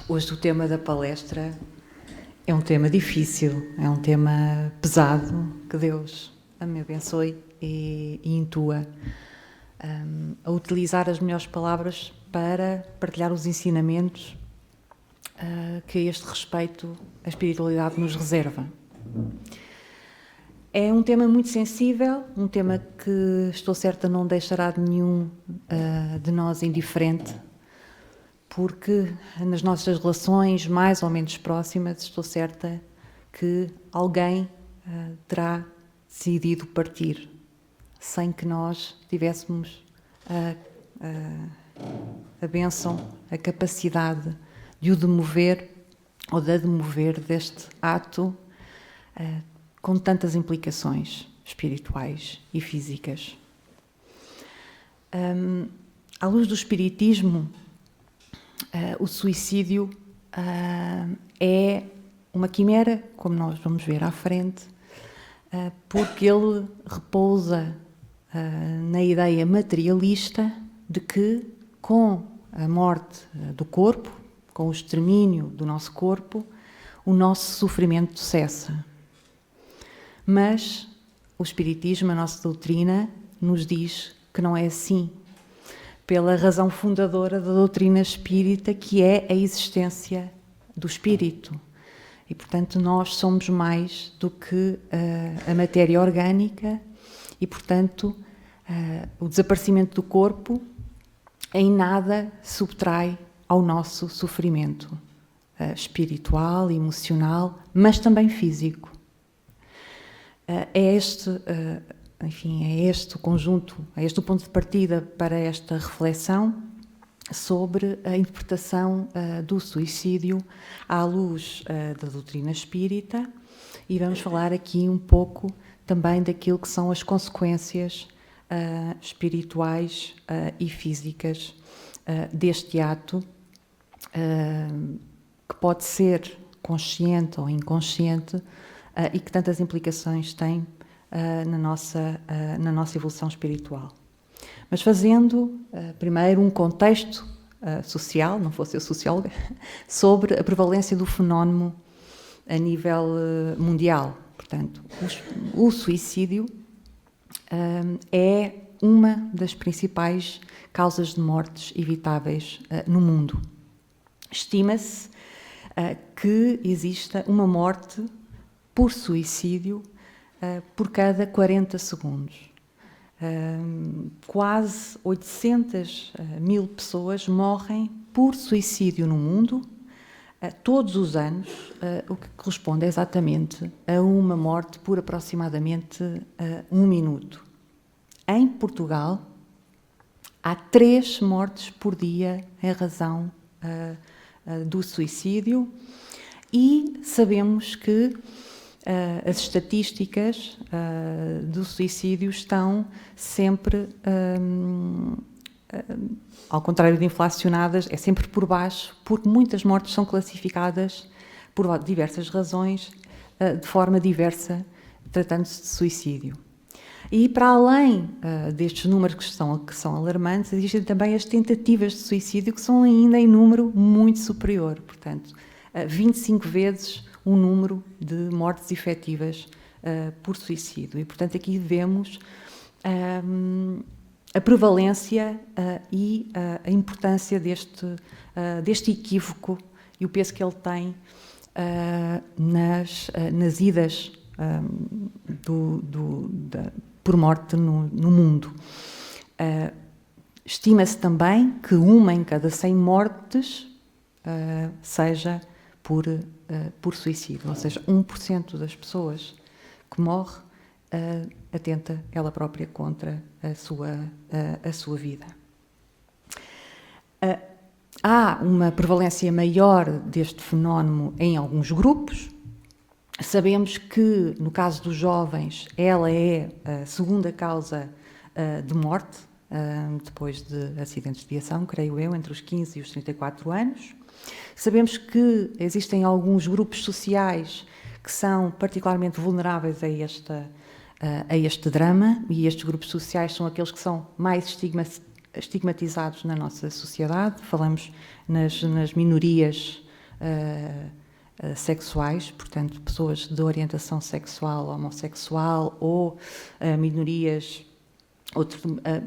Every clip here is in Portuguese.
Hoje o tema da palestra é um tema difícil, é um tema pesado, que Deus me abençoe e intua a utilizar as melhores palavras para partilhar os ensinamentos que a este respeito a espiritualidade nos reserva. É um tema muito sensível, um tema que estou certa não deixará de nenhum de nós indiferente, porque nas nossas relações mais ou menos próximas estou certa que alguém terá decidido partir sem que nós tivéssemos a bênção, a capacidade de o demover ou de a demover deste ato com tantas implicações espirituais e físicas. À luz do espiritismo, o suicídio é uma quimera, como nós vamos ver à frente, porque ele repousa na ideia materialista de que, com a morte do corpo, com o extermínio do nosso corpo, o nosso sofrimento cessa. Mas o Espiritismo, a nossa doutrina, nos diz que não é assim, pela razão fundadora da doutrina espírita, que é a existência do espírito. E, portanto, nós somos mais do que a matéria orgânica e, portanto, o desaparecimento do corpo em nada subtrai ao nosso sofrimento espiritual, emocional, mas também físico. É este o conjunto, é este o ponto de partida para esta reflexão sobre a interpretação do suicídio à luz da doutrina espírita, e vamos falar aqui um pouco também daquilo que são as consequências espirituais e físicas deste ato, que pode ser consciente ou inconsciente e que tantas implicações tem na nossa evolução espiritual. Mas fazendo primeiro um contexto social, não fosse eu socióloga, sobre a prevalência do fenómeno a nível mundial. Portanto, o suicídio é uma das principais causas de mortes evitáveis no mundo. Estima-se que exista uma morte por suicídio por cada 40 segundos. Quase 800 mil pessoas morrem por suicídio no mundo todos os anos, o que corresponde exatamente a uma morte por aproximadamente 1 minuto. Em Portugal, há 3 mortes por dia em razão do suicídio, e sabemos que as estatísticas do suicídio estão sempre, ao contrário de inflacionadas, é sempre por baixo, porque muitas mortes são classificadas por diversas razões, de forma diversa, tratando-se de suicídio. E para além destes números que são alarmantes, existem também as tentativas de suicídio, que são ainda em número muito superior, portanto, 25 vezes o número de mortes efetivas por suicídio. E, portanto, aqui vemos a prevalência e a importância deste equívoco e o peso que ele tem nas idas por morte no mundo. Estima-se também que 1 em cada 100 mortes seja por suicídio, ou seja, 1% das pessoas que morre atenta ela própria contra a sua vida. Há uma prevalência maior deste fenómeno em alguns grupos. Sabemos que, no caso dos jovens, ela é a segunda causa de morte, depois de acidentes de viação, creio eu, entre os 15 e os 34 anos. Sabemos que existem alguns grupos sociais que são particularmente vulneráveis a este drama, e estes grupos sociais são aqueles que são mais estigmatizados na nossa sociedade. Falamos nas minorias sexuais, portanto, pessoas de orientação sexual homossexual ou minorias,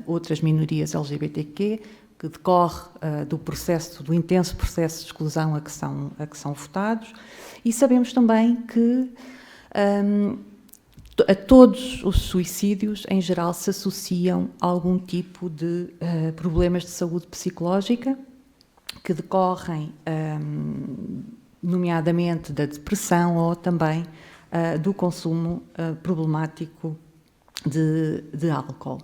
outras minorias LGBTQ, que decorre do intenso processo de exclusão a que são votados. E sabemos também que a todos os suicídios, em geral, se associam a algum tipo de problemas de saúde psicológica que decorrem, nomeadamente, da depressão ou também do consumo problemático de álcool.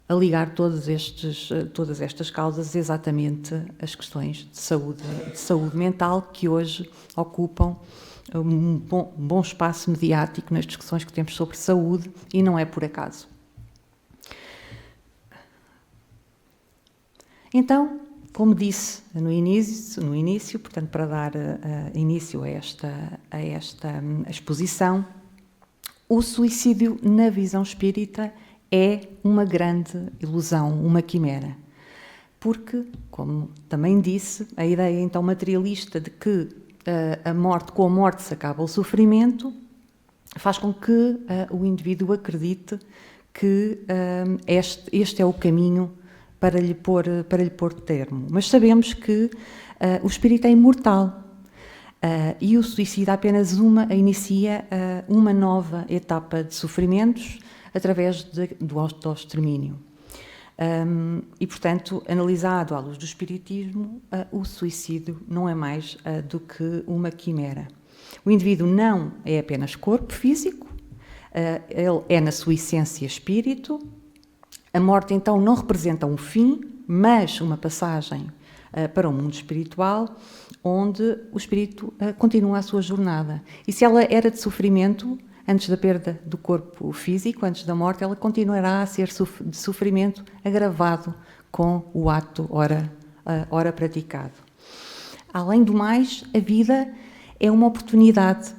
A ligar todas estas causas exatamente as questões de saúde mental que hoje ocupam um bom espaço mediático nas discussões que temos sobre saúde, e não é por acaso. Então, como disse no início, portanto, para dar início a esta exposição, o suicídio na visão espírita é uma grande ilusão, uma quimera. Porque, como também disse, a ideia então materialista de que com a morte se acaba o sofrimento faz com que o indivíduo acredite que este é o caminho para lhe pôr termo. Mas sabemos que o espírito é imortal e o suicídio apenas inicia uma nova etapa de sofrimentos através do autoextermínio. E, portanto, analisado à luz do espiritismo, o suicídio não é mais do que uma quimera. O indivíduo não é apenas corpo físico, ele é na sua essência espírito. A morte, então, não representa um fim, mas uma passagem para o mundo espiritual, onde o espírito continua a sua jornada. E se ela era de sofrimento, antes da perda do corpo físico, antes da morte, ela continuará a ser de sofrimento agravado com o ato ora praticado. Além do mais, a vida é uma oportunidade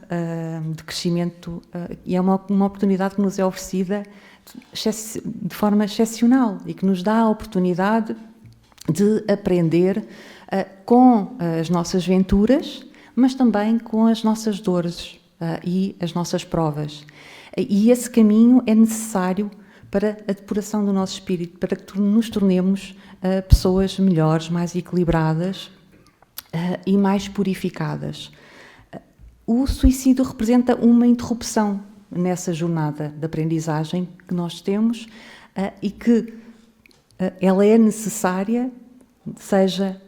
de crescimento e é uma oportunidade que nos é oferecida de forma excepcional e que nos dá a oportunidade de aprender com as nossas venturas, mas também com as nossas dores e as nossas provas. E esse caminho é necessário para a depuração do nosso espírito, para que nos tornemos pessoas melhores, mais equilibradas e mais purificadas. O suicídio representa uma interrupção nessa jornada de aprendizagem que nós temos e que ela é necessária, seja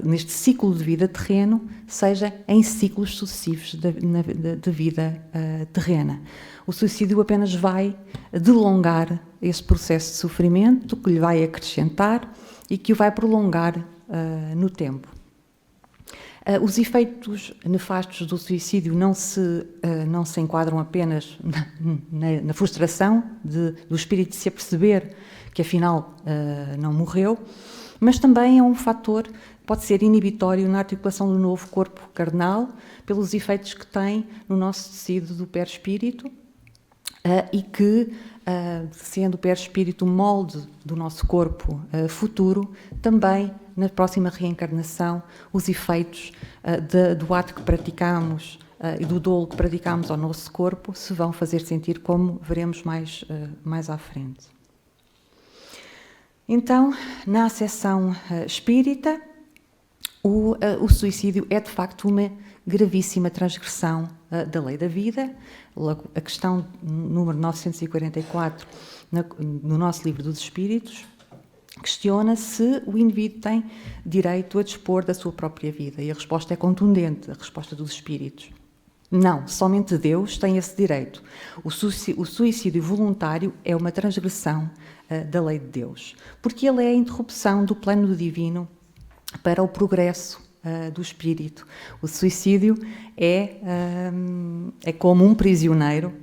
neste ciclo de vida terreno, seja em ciclos sucessivos de vida terrena. O suicídio apenas vai delongar esse processo de sofrimento, que lhe vai acrescentar e que o vai prolongar no tempo. Os efeitos nefastos do suicídio não se enquadram apenas na frustração do espírito de se aperceber que afinal não morreu, mas também é um fator que pode ser inibitório na articulação do novo corpo carnal, pelos efeitos que tem no nosso tecido do perispírito e que, sendo o perispírito o molde do nosso corpo futuro, também na próxima reencarnação os efeitos do ato que praticamos e do dolo que praticamos ao nosso corpo se vão fazer sentir, como veremos mais à frente. Então, na acessão espírita, o suicídio é de facto uma gravíssima transgressão da lei da vida. A questão número 944 no nosso livro dos Espíritos questiona se o indivíduo tem direito a dispor da sua própria vida, e a resposta é contundente, a resposta dos Espíritos. Não, somente Deus tem esse direito. O suicídio voluntário é uma transgressão da lei de Deus, porque ele é a interrupção do plano divino para o progresso do espírito. O suicídio é como um prisioneiro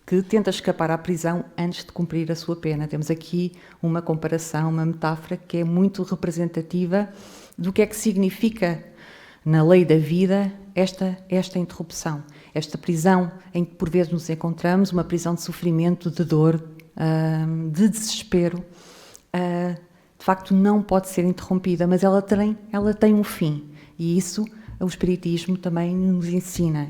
que tenta escapar à prisão antes de cumprir a sua pena. Temos aqui uma comparação, uma metáfora que é muito representativa do que é que significa na lei da vida esta interrupção, esta prisão em que por vezes nos encontramos, uma prisão de sofrimento, de dor, de desespero, de facto não pode ser interrompida, mas ela tem um fim, e isso o Espiritismo também nos ensina.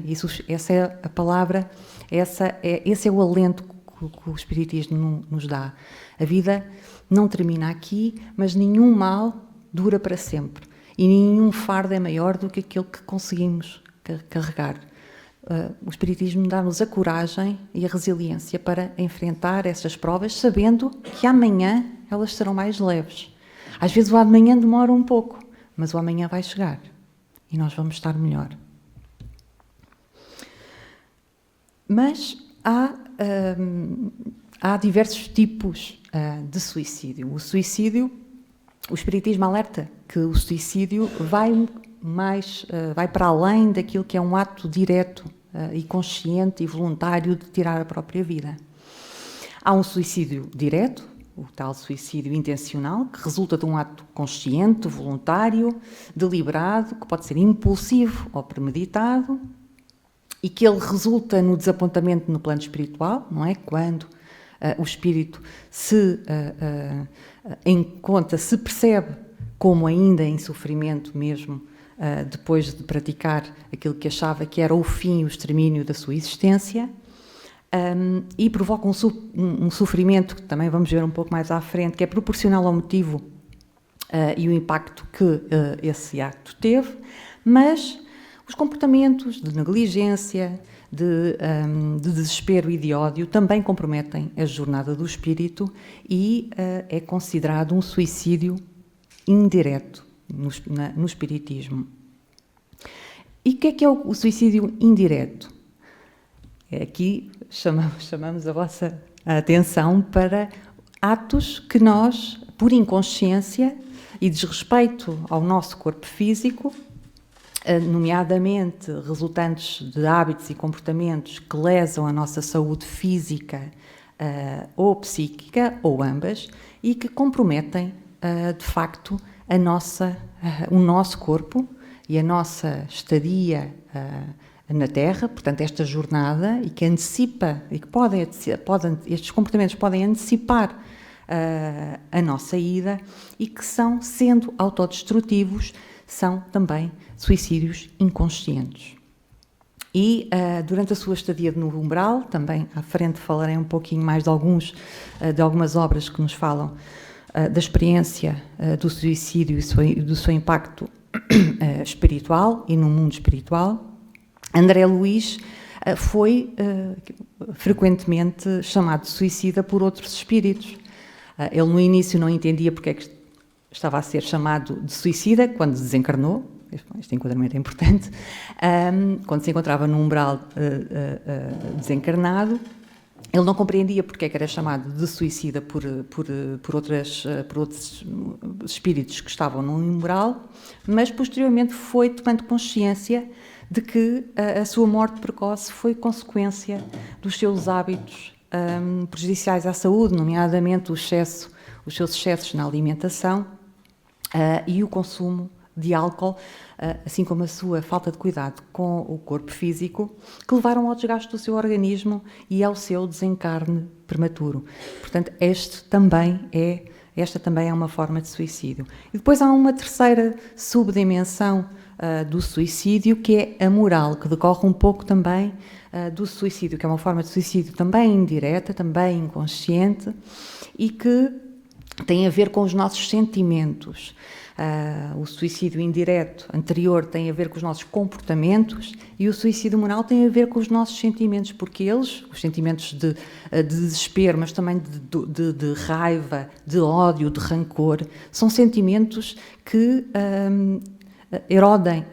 Essa é a palavra, esse é o alento que o Espiritismo nos dá. A vida não termina aqui, mas nenhum mal dura para sempre, e nenhum fardo é maior do que aquele que conseguimos carregar. O Espiritismo dá-nos a coragem e a resiliência para enfrentar essas provas, sabendo que amanhã elas serão mais leves. Às vezes o amanhã demora um pouco, mas o amanhã vai chegar e nós vamos estar melhor. Mas há diversos tipos de suicídio. O Espiritismo alerta que o suicídio vai para além daquilo que é um ato direto e consciente e voluntário de tirar a própria vida. Há um suicídio direto, o tal suicídio intencional, que resulta de um ato consciente, voluntário, deliberado, que pode ser impulsivo ou premeditado, e que ele resulta no desapontamento no plano espiritual, não é? Quando o espírito se percebe como ainda em sofrimento mesmo, depois de praticar aquilo que achava que era o fim e o extermínio da sua existência, e provoca um sofrimento que também vamos ver um pouco mais à frente, que é proporcional ao motivo e o impacto que esse acto teve, mas os comportamentos de negligência, de desespero e de ódio também comprometem a jornada do espírito e é considerado um suicídio indireto no espiritismo. E o que é o suicídio indireto? Aqui chamamos a vossa atenção para atos que nós, por inconsciência e desrespeito ao nosso corpo físico, nomeadamente resultantes de hábitos e comportamentos que lesam a nossa saúde física ou psíquica, ou ambas, e que comprometem, de facto, o nosso corpo e a nossa estadia na Terra, portanto, esta jornada, e que antecipa, e que estes comportamentos podem antecipar a nossa ida, e que sendo autodestrutivos, são também suicídios inconscientes. E durante a sua estadia no umbral, também à frente falarei um pouquinho mais de algumas obras que nos falam da experiência do suicídio e do seu impacto espiritual e no mundo espiritual. André Luiz foi frequentemente chamado de suicida por outros espíritos. Ele no início não entendia porque é que estava a ser chamado de suicida quando desencarnou. Este enquadramento é importante. Quando se encontrava no umbral desencarnado, ele não compreendia porque é que era chamado de suicida por outros espíritos que estavam no umbral, mas posteriormente foi tomando consciência de que a sua morte precoce foi consequência dos seus hábitos prejudiciais à saúde, nomeadamente os seus excessos na alimentação e o consumo de álcool, assim como a sua falta de cuidado com o corpo físico, que levaram ao desgaste do seu organismo e ao seu desencarne prematuro. Portanto, esta também é uma forma de suicídio. E depois há uma terceira subdimensão do suicídio, que é a moral, que decorre um pouco também do suicídio, que é uma forma de suicídio também indireta, também inconsciente, e que tem a ver com os nossos sentimentos. O suicídio indireto anterior tem a ver com os nossos comportamentos e o suicídio moral tem a ver com os nossos sentimentos, porque os sentimentos de desespero, mas também de raiva, de ódio, de rancor, são sentimentos que erodem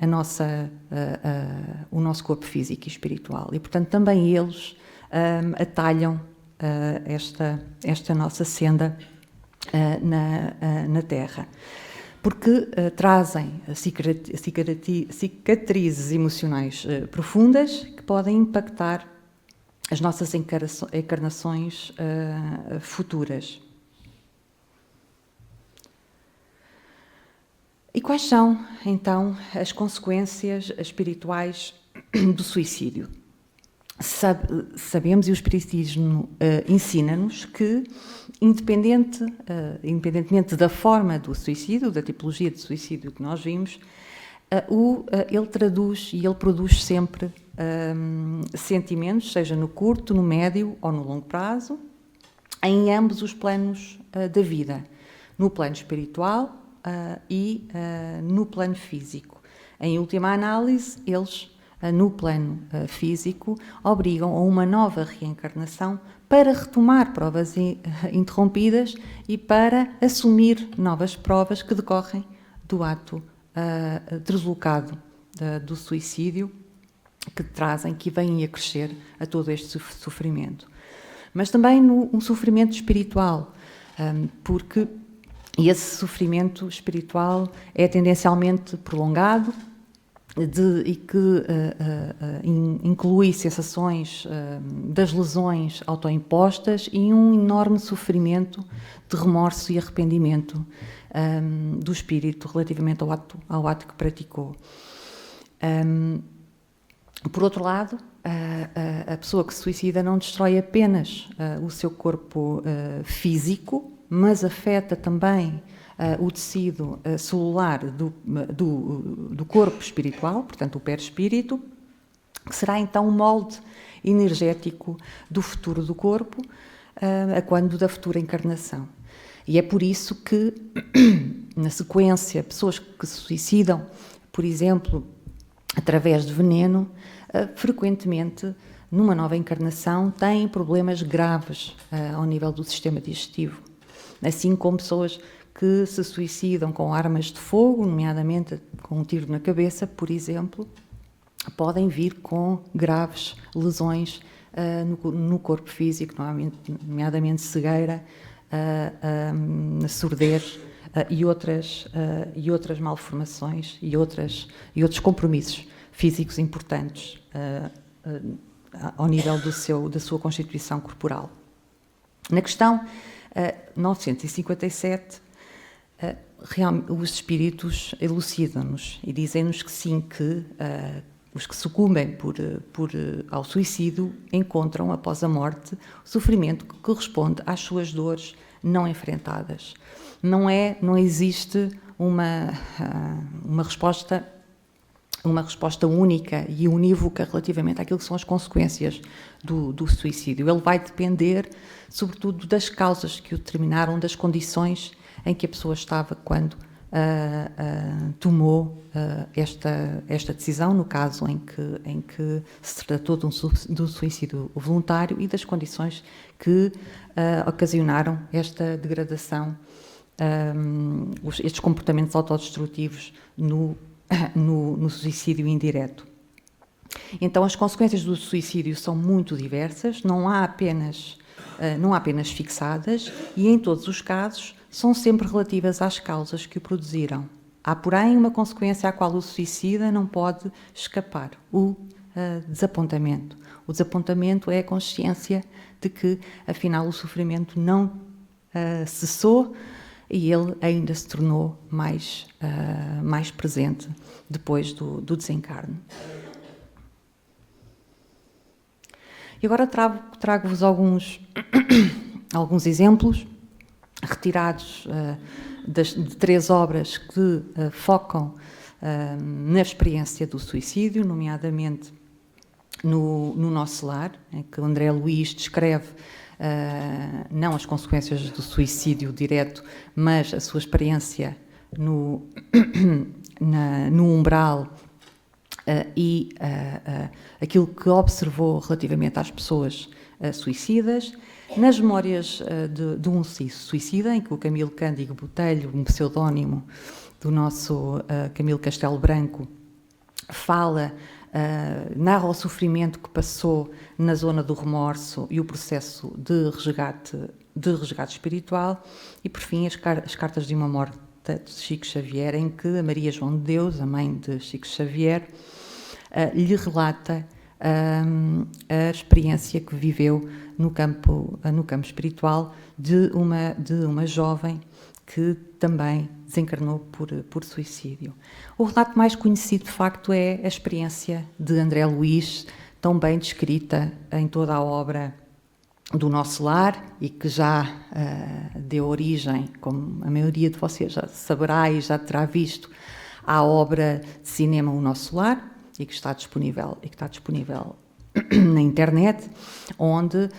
o nosso corpo físico e espiritual, e portanto também eles atalham esta nossa senda na Terra, porque trazem cicatrizes emocionais profundas que podem impactar as nossas encarnações futuras. E quais são, então, as consequências espirituais do suicídio? sabemos, e o Espiritismo ensina-nos, que, independentemente da forma do suicídio, da tipologia de suicídio que nós vimos, ele traduz e ele produz sempre sentimentos, seja no curto, no médio ou no longo prazo, em ambos os planos da vida, no plano espiritual e no plano físico. Em última análise, eles, no plano físico, obrigam a uma nova reencarnação para retomar provas interrompidas e para assumir novas provas que decorrem do ato deslocado do suicídio, que vêm a crescer a todo este sofrimento. Mas também um sofrimento espiritual, porque esse sofrimento espiritual é tendencialmente prolongado e que inclui sensações das lesões autoimpostas e um enorme sofrimento de remorso e arrependimento do espírito relativamente ao ato que praticou. Por outro lado, a pessoa que se suicida não destrói apenas o seu corpo físico, mas afeta também o tecido celular do corpo espiritual, portanto o perispírito, que será então o molde energético do futuro do corpo, a quando da futura encarnação. E é por isso que, na sequência, pessoas que se suicidam, por exemplo, através de veneno, frequentemente, numa nova encarnação, têm problemas graves ao nível do sistema digestivo. Assim como pessoas que se suicidam com armas de fogo, nomeadamente com um tiro na cabeça, por exemplo, podem vir com graves lesões no corpo físico, nomeadamente cegueira, surdez e outras malformações e outros compromissos físicos importantes ao nível da sua constituição corporal. Na questão 957, os espíritos elucidam-nos e dizem-nos que sim, que os que sucumbem ao suicídio encontram, após a morte, o sofrimento que corresponde às suas dores não enfrentadas. Não existe uma resposta única e unívoca relativamente àquilo que são as consequências do suicídio. Ele vai depender, sobretudo, das causas que o determinaram, das condições em que a pessoa estava quando tomou esta decisão, no caso em que se tratou de um suicídio voluntário, e das condições que ocasionaram esta degradação, estes comportamentos autodestrutivos no suicídio indireto. Então, as consequências do suicídio são muito diversas, não há apenas fixadas, e em todos os casos são sempre relativas às causas que o produziram. Há, porém, uma consequência à qual o suicida não pode escapar: o desapontamento. O desapontamento é a consciência de que, afinal, o sofrimento não cessou e ele ainda se tornou mais presente depois do desencarne. E agora trago-vos alguns exemplos retirados de 3 obras que focam na experiência do suicídio, nomeadamente no Nosso Lar, em que o André Luiz descreve não as consequências do suicídio direto, mas a sua experiência no umbral e aquilo que observou relativamente às pessoas suicidas. Nas Memórias de um Suicida, em que o Camilo Cândido Botelho, um pseudónimo do nosso Camilo Castelo Branco, narra o sofrimento que passou na zona do remorso e o processo de resgate espiritual. E, por fim, as Cartas de uma Morte de Chico Xavier, em que a Maria João de Deus, a mãe de Chico Xavier, lhe relata a experiência que viveu no campo espiritual de uma jovem que também desencarnou por suicídio. O relato mais conhecido, de facto, é a experiência de André Luiz, tão bem descrita em toda a obra do Nosso Lar e que já deu origem, como a maioria de vocês já saberá e já terá visto, à obra de cinema O Nosso Lar, e que está disponível na internet, onde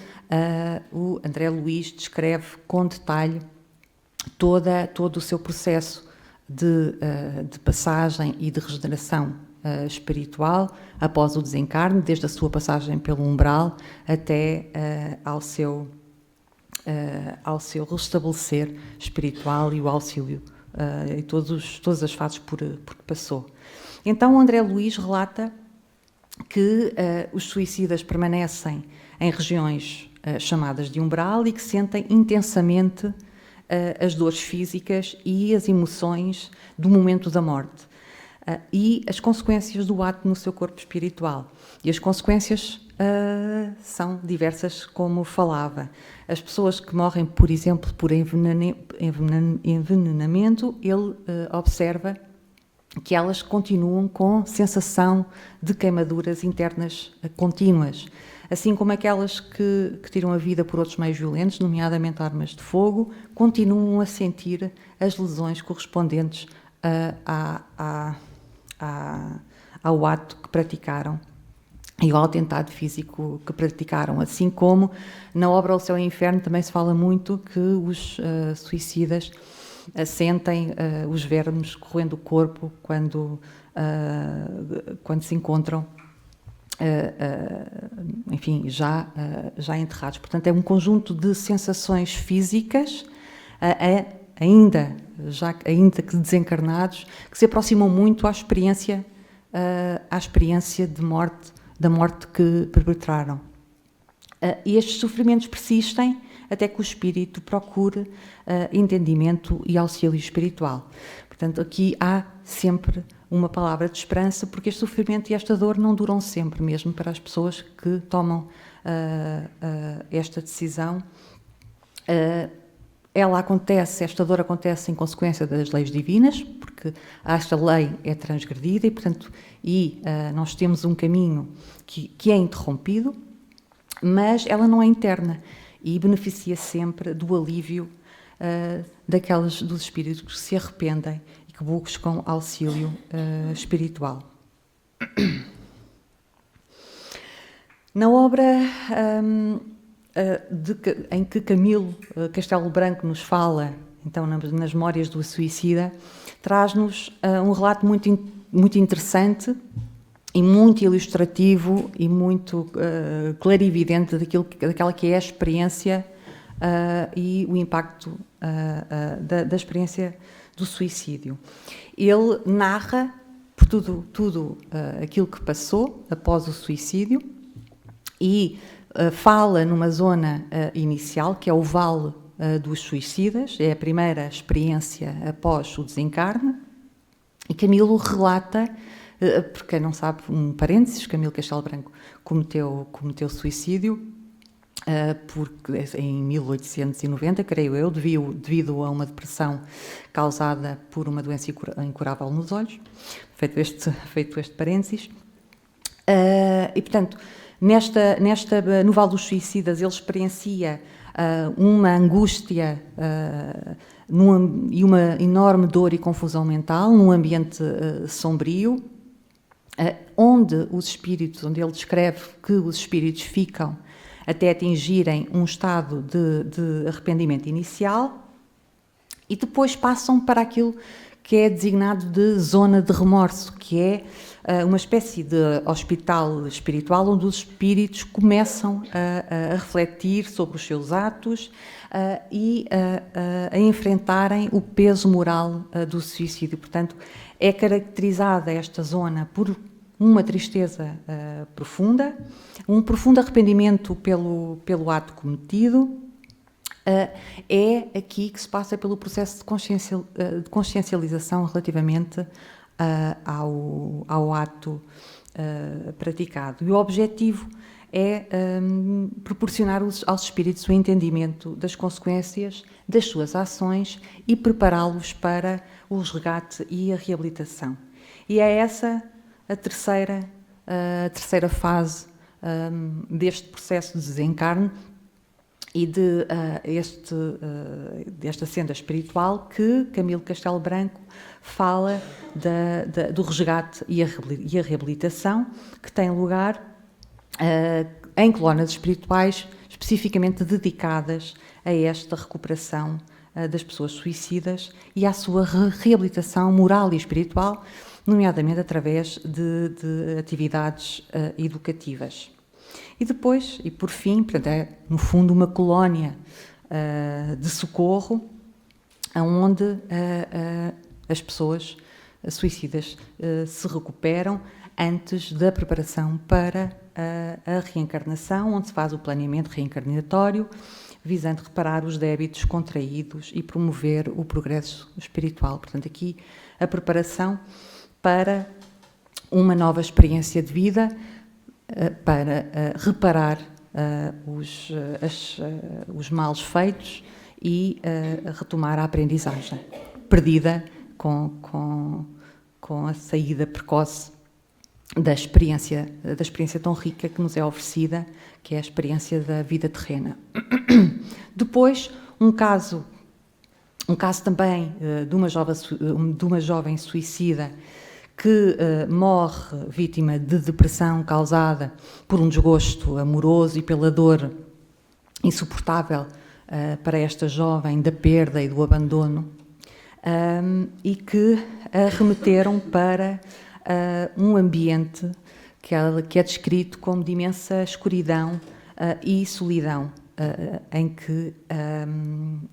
o André Luiz descreve com detalhe todo o seu processo de passagem e de regeneração espiritual após o desencarne, desde a sua passagem pelo umbral até ao seu restabelecer espiritual e o auxílio e todas as fases por que passou. Então, o André Luiz relata que os suicidas permanecem em regiões chamadas de umbral e que sentem intensamente as dores físicas e as emoções do momento da morte e as consequências do ato no seu corpo espiritual. E as consequências são diversas, como falava. As pessoas que morrem, por exemplo, por envenenamento, ele observa que elas continuam com sensação de queimaduras internas contínuas, assim como aquelas que tiram a vida por outros meios violentos, nomeadamente armas de fogo, continuam a sentir as lesões correspondentes ao ato que praticaram e ao atentado físico que praticaram, assim como na obra O Céu e o Inferno também se fala muito que os suicidas sentem os vermes corroendo o corpo quando se encontram, enfim, já enterrados. Portanto, é um conjunto de sensações físicas, ainda que desencarnados, que se aproximam muito à experiência da morte que perpetraram. E estes sofrimentos persistem até que o espírito procure entendimento e auxílio espiritual. Portanto, aqui há sempre uma palavra de esperança, porque este sofrimento e esta dor não duram sempre, mesmo para as pessoas que tomam esta decisão. Esta dor acontece em consequência das leis divinas, porque esta lei é transgredida e nós temos um caminho que é interrompido, mas ela não é interna e beneficia sempre do alívio dos espíritos que se arrependem e que buscam auxílio espiritual. Na obra em que Camilo Castelo Branco nos fala, então, nas Memórias do Suicida, traz-nos um relato muito interessante e muito ilustrativo e muito clarividente daquela que é a experiência e o impacto da experiência do suicídio. Ele narra por tudo aquilo que passou após o suicídio e fala numa zona inicial, que é o Vale dos Suicidas, é a primeira experiência após o desencarne, e Camilo relata, porque quem não sabe, um parênteses, Camilo Castelo Branco cometeu suicídio em 1890, creio eu, devido a uma depressão causada por uma doença incurável nos olhos, feito este parênteses. E, portanto, no Vale dos Suicidas, ele experiencia uma angústia e uma enorme dor e confusão mental num ambiente sombrio, onde ele descreve que os espíritos ficam até atingirem um estado de arrependimento inicial e depois passam para aquilo que é designado de zona de remorso, que é uma espécie de hospital espiritual onde os espíritos começam a refletir sobre os seus atos e a enfrentarem o peso moral do suicídio. Portanto, é caracterizada esta zona por uma tristeza profunda, um profundo arrependimento pelo ato cometido. É aqui que se passa pelo processo de consciencialização relativamente ao ato praticado. E o objetivo é proporcionar aos espíritos o entendimento das consequências das suas ações e prepará-los para o resgate e a reabilitação. E é essa a terceira fase deste processo de desencarne e desta senda espiritual que Camilo Castelo Branco fala do resgate e a reabilitação, que tem lugar em colónias espirituais especificamente dedicadas a esta recuperação das pessoas suicidas e à sua reabilitação moral e espiritual, nomeadamente através de atividades educativas. E depois, e por fim, portanto, é no fundo uma colónia de socorro, onde as pessoas suicidas se recuperam antes da preparação para a reencarnação, onde se faz o planeamento reencarnatório, visando reparar os débitos contraídos e promover o progresso espiritual. Portanto, aqui a preparação para uma nova experiência de vida, para reparar os males feitos e retomar a aprendizagem perdida com a saída precoce da experiência tão rica que nos é oferecida, que é a experiência da vida terrena. Depois, um caso também de uma jovem suicida que morre vítima de depressão causada por um desgosto amoroso e pela dor insuportável para esta jovem da perda e do abandono, e que a remeteram para um ambiente que é descrito como de imensa escuridão e solidão, em que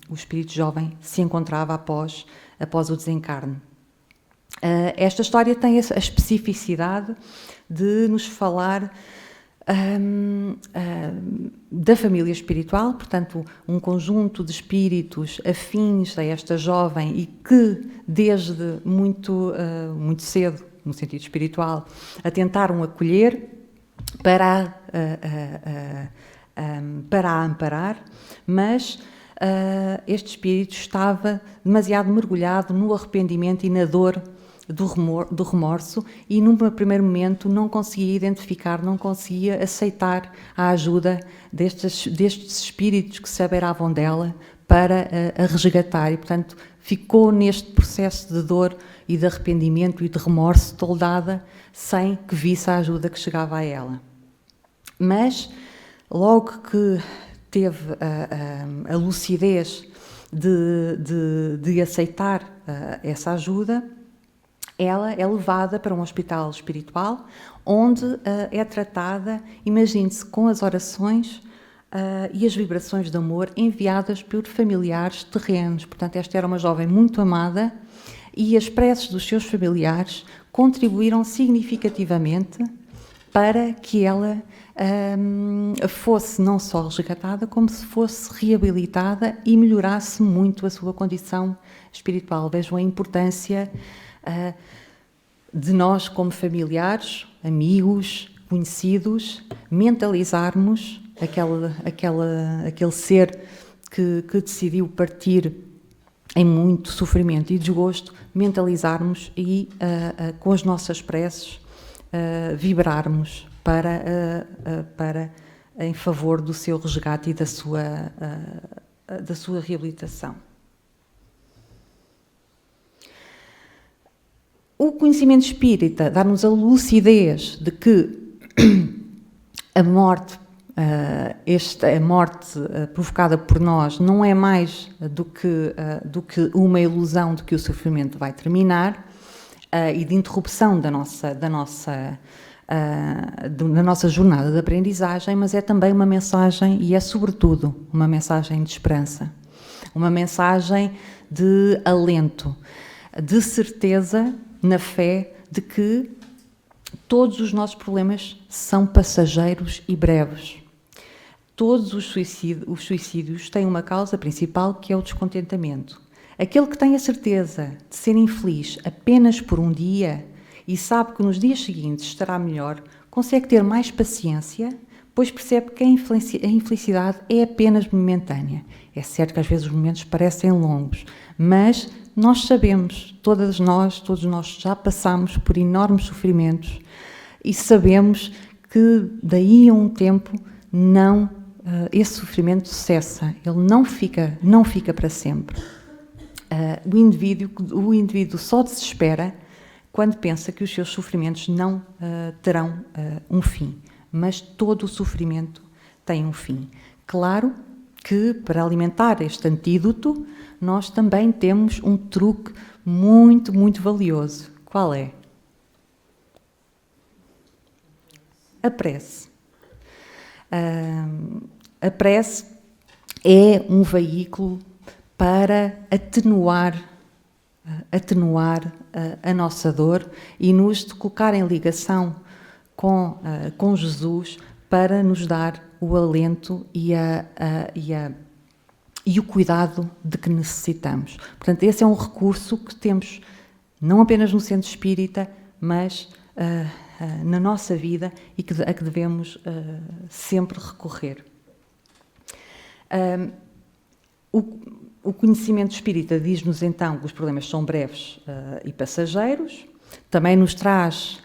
o espírito jovem se encontrava após o desencarne. Esta história tem a especificidade de nos falar da família espiritual, portanto, um conjunto de espíritos afins a esta jovem e que, desde muito cedo, no sentido espiritual, a tentaram acolher para a amparar, mas este espírito estava demasiado mergulhado no arrependimento e na dor do remorso e, num primeiro momento, não conseguia identificar, não conseguia aceitar a ajuda destes espíritos que se abeiravam dela para a resgatar e, portanto, ficou neste processo de dor e de arrependimento e de remorso toldada sem que visse a ajuda que chegava a ela. Mas, logo que teve a lucidez de aceitar essa ajuda, ela é levada para um hospital espiritual, onde é tratada, imagine-se, com as orações e as vibrações de amor enviadas por familiares terrenos. Portanto, esta era uma jovem muito amada e as preces dos seus familiares contribuíram significativamente para que ela fosse não só resgatada, como se fosse reabilitada e melhorasse muito a sua condição espiritual. Vejam a importância de nós, como familiares, amigos, conhecidos, mentalizarmos aquele ser que decidiu partir em muito sofrimento e desgosto, mentalizarmos e com as nossas preces vibrarmos em favor do seu resgate e da sua reabilitação. O conhecimento espírita dá-nos a lucidez de que a morte provocada por nós não é mais do que uma ilusão de que o sofrimento vai terminar e de interrupção da nossa jornada de aprendizagem, mas é também uma mensagem, e é sobretudo uma mensagem de esperança, uma mensagem de alento, de certeza na fé de que todos os nossos problemas são passageiros e breves. Todos os suicídios têm uma causa principal, que é o descontentamento. Aquele que tem a certeza de ser infeliz apenas por um dia e sabe que nos dias seguintes estará melhor, consegue ter mais paciência, pois percebe que a infelicidade é apenas momentânea. É certo que às vezes os momentos parecem longos, mas nós sabemos, todos nós já passamos por enormes sofrimentos e sabemos que daí a um tempo esse sofrimento cessa, ele não fica para sempre. O indivíduo só desespera quando pensa que os seus sofrimentos não terão um fim, mas todo o sofrimento tem um fim. Claro que, para alimentar este antídoto, nós também temos um truque muito, muito valioso. Qual é? A prece. A prece é um veículo para atenuar a nossa dor e nos colocar em ligação com Jesus para nos dar o alento e o cuidado de que necessitamos. Portanto, esse é um recurso que temos não apenas no centro espírita, mas na nossa vida e a que devemos sempre recorrer. O conhecimento espírita diz-nos então que os problemas são breves e passageiros, também nos traz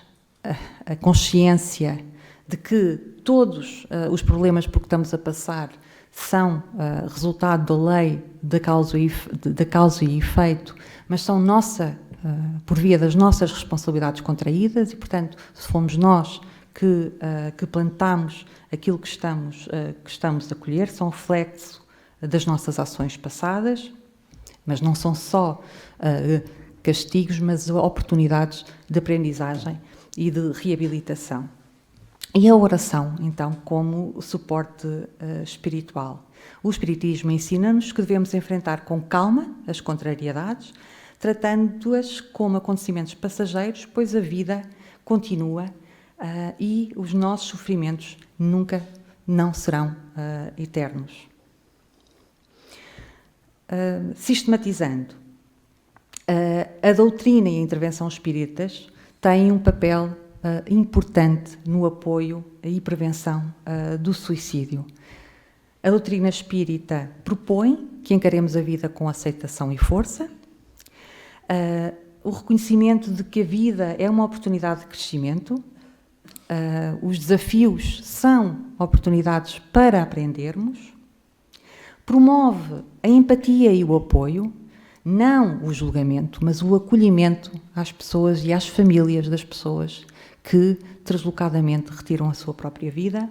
a consciência de que todos os problemas por que estamos a passar são resultado da lei da causa e efeito, mas são por via das nossas responsabilidades contraídas e, portanto, se fomos nós que plantamos aquilo que estamos a colher, são reflexo das nossas ações passadas, mas não são só castigos, mas oportunidades de aprendizagem e de reabilitação. E a oração, então, como suporte espiritual. O Espiritismo ensina-nos que devemos enfrentar com calma as contrariedades, tratando-as como acontecimentos passageiros, pois a vida continua e os nossos sofrimentos nunca não serão eternos. Sistematizando, a doutrina e a intervenção espíritas têm um papel importante no apoio e prevenção do suicídio. A doutrina espírita propõe que encaremos a vida com aceitação e força, o reconhecimento de que a vida é uma oportunidade de crescimento, os desafios são oportunidades para aprendermos, promove a empatia e o apoio, não o julgamento, mas o acolhimento às pessoas e às famílias das pessoas que deslocadamente retiram a sua própria vida,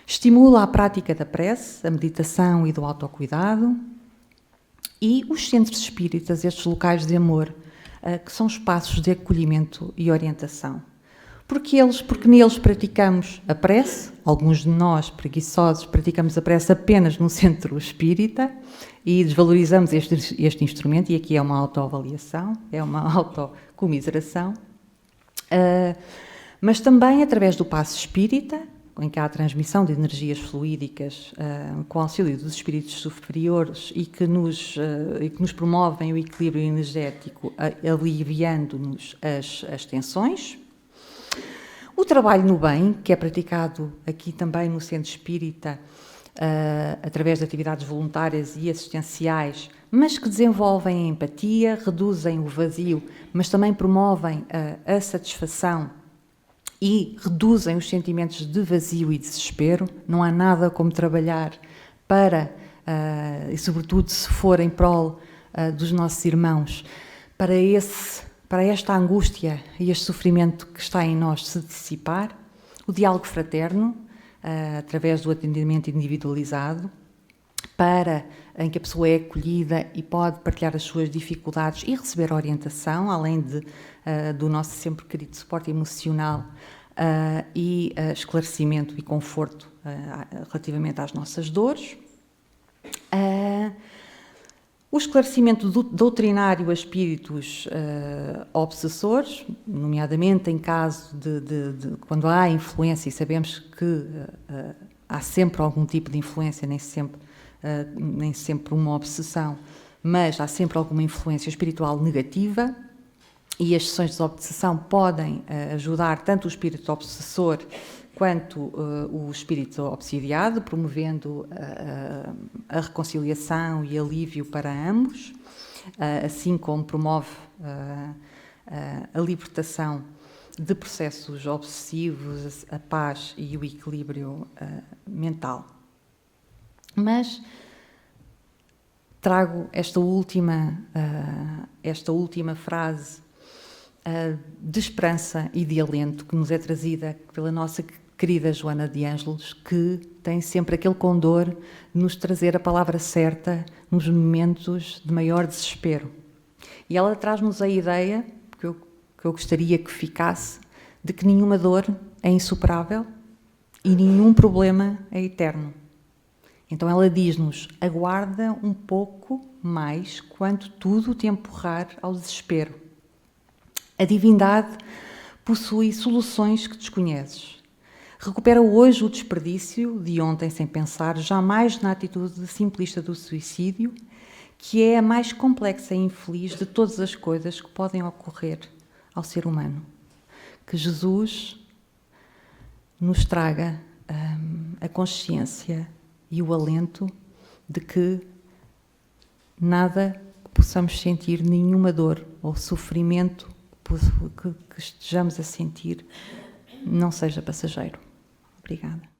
estimula a prática da prece, a meditação e do autocuidado, e os centros espíritas, estes locais de amor, que são espaços de acolhimento e orientação. Porque neles praticamos a prece, alguns de nós, preguiçosos, praticamos a prece apenas no centro espírita e desvalorizamos este instrumento, e aqui é uma autoavaliação, é uma autocomiseração, mas também através do passe espírita, em que há a transmissão de energias fluídicas com auxílio dos espíritos superiores e que nos promovem o equilíbrio energético, aliviando-nos as tensões. O trabalho no bem, que é praticado aqui também no Centro Espírita, através de atividades voluntárias e assistenciais, mas que desenvolvem a empatia, reduzem o vazio, mas também promovem a satisfação e reduzem os sentimentos de vazio e desespero. Não há nada como trabalhar e sobretudo se for em prol dos nossos irmãos, para esta angústia e este sofrimento que está em nós se dissipar. O diálogo fraterno, através do atendimento individualizado, em que a pessoa é acolhida e pode partilhar as suas dificuldades e receber orientação, além do nosso sempre querido suporte emocional e esclarecimento e conforto relativamente às nossas dores. O esclarecimento doutrinário a espíritos obsessores, nomeadamente em caso de quando há influência, e sabemos que há sempre algum tipo de influência, nem sempre uma obsessão, mas há sempre alguma influência espiritual negativa, e as sessões de desobsessão podem ajudar tanto o espírito obsessor quanto o espírito obsidiado, promovendo a reconciliação e alívio para ambos, assim como promove a libertação de processos obsessivos, a paz e o equilíbrio mental. Mas trago esta última frase de esperança e de alento que nos é trazida pela nossa querida Joana de Ângelos, que tem sempre aquele condor de nos trazer a palavra certa nos momentos de maior desespero. E ela traz-nos a ideia, que eu gostaria que ficasse, de que nenhuma dor é insuperável e nenhum problema é eterno. Então ela diz-nos, aguarda um pouco mais quando tudo te empurrar ao desespero. A divindade possui soluções que desconheces. Recupera hoje o desperdício de ontem sem pensar jamais na atitude simplista do suicídio, que é a mais complexa e infeliz de todas as coisas que podem ocorrer ao ser humano. Que Jesus nos traga a consciência e o alento de que nada que possamos sentir, nenhuma dor ou sofrimento que estejamos a sentir, não seja passageiro. Obrigada.